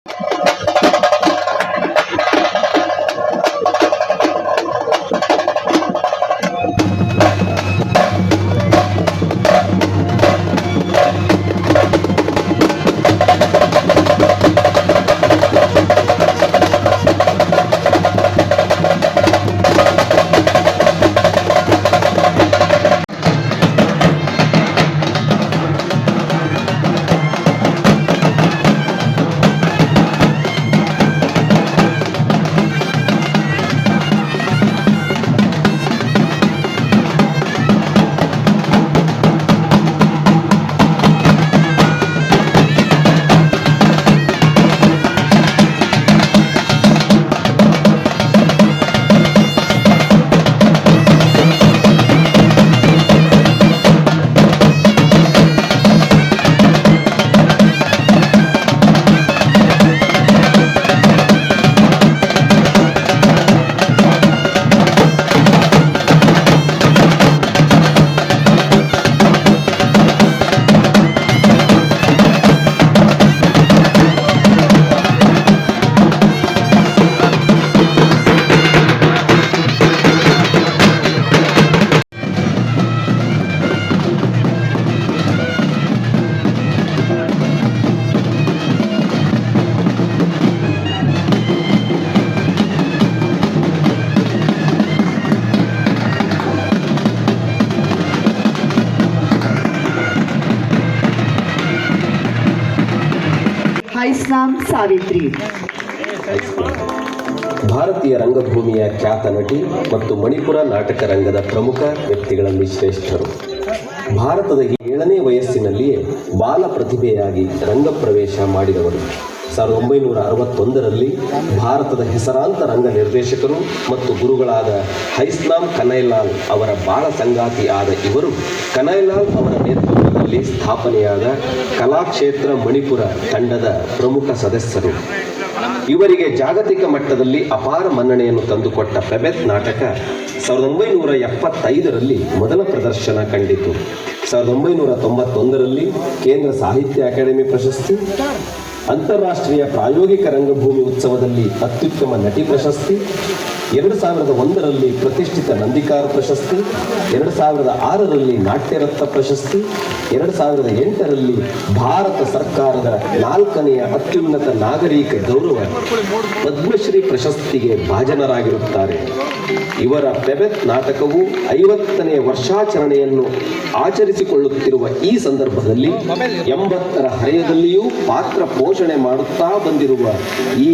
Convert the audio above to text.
ಹೈಸ್ಲಾಂ ಸಾವಿತ್ರಿ ಭಾರತೀಯ ರಂಗಭೂಮಿಯ ಖ್ಯಾತ ನಟಿ ಮತ್ತು ಮಣಿಪುರ ನಾಟಕ ರಂಗದ ಪ್ರಮುಖ ವ್ಯಕ್ತಿಗಳಲ್ಲಿ ಶ್ರೇಷ್ಠರು. ಭಾರತದ 7ನೇ ವಯಸ್ಸಿನಲ್ಲಿಯೇ ಬಾಲ ಪ್ರತಿಭೆಯಾಗಿ ರಂಗಪ್ರವೇಶ ಮಾಡಿದವರು. 1961ರಲ್ಲಿ ಭಾರತದ ಹೆಸರಾಂತ ರಂಗ ನಿರ್ದೇಶಕರು ಮತ್ತು ಗುರುಗಳಾದ ಹೈಸ್ಲಾಂ ಕನೈಲಾಲ್ ಅವರ ಬಾಳ ಸಂಗಾತಿ ಆದ ಇವರು ಕನೈಲಾಲ್ ಅವರ ನೇತೃತ್ವದಲ್ಲಿ ಸ್ಥಾಪನೆಯಾದ ಕಲಾಕ್ಷೇತ್ರ ಮಣಿಪುರ ತಂಡದ ಪ್ರಮುಖ ಸದಸ್ಯರು. ಇವರಿಗೆ ಜಾಗತಿಕ ಮಟ್ಟದಲ್ಲಿ ಅಪಾರ ಮನ್ನಣೆಯನ್ನು ತಂದುಕೊಟ್ಟ ಪೆಬೆತ್ ನಾಟಕ 1975ರಲ್ಲಿ ಮೊದಲ ಪ್ರದರ್ಶನ ಕಂಡಿತು. 1991ರಲ್ಲಿ ಕೇಂದ್ರ ಸಾಹಿತ್ಯ ಅಕಾಡೆಮಿ ಪ್ರಶಸ್ತಿ, ಅಂತಾರಾಷ್ಟ್ರೀಯ ಪ್ರಾಯೋಗಿಕ ರಂಗಭೂಮಿ ಉತ್ಸವದಲ್ಲಿ ಅತ್ಯುತ್ತಮ ನಟಿ ಪ್ರಶಸ್ತಿ, 2001ರಲ್ಲಿ ಪ್ರತಿಷ್ಠಿತ ನಂದಿಕಾರ ಪ್ರಶಸ್ತಿ, 2006ರಲ್ಲಿ ನಾಟ್ಯರತ್ನ ಪ್ರಶಸ್ತಿ, 2008ರಲ್ಲಿ ಭಾರತ ಸರ್ಕಾರದ 4ನೆಯ ಅತ್ಯುನ್ನತ ನಾಗರಿಕ ಗೌರವ ಪದ್ಮಶ್ರೀ ಪ್ರಶಸ್ತಿಗೆ ಭಾಜನರಾಗಿರುತ್ತಾರೆ. ಇವರ ಪೆಬೆತ್ ನಾಟಕವು 50ನೇ ವರ್ಷಾಚರಣೆಯನ್ನು ಆಚರಿಸಿಕೊಳ್ಳುತ್ತಿರುವ ಈ ಸಂದರ್ಭದಲ್ಲಿ 80ರ ಹರೆಯದಲ್ಲಿಯೂ ಪಾತ್ರ ಪೋಷಣೆ ಮಾಡುತ್ತಾ ಬಂದಿರುವ ಈ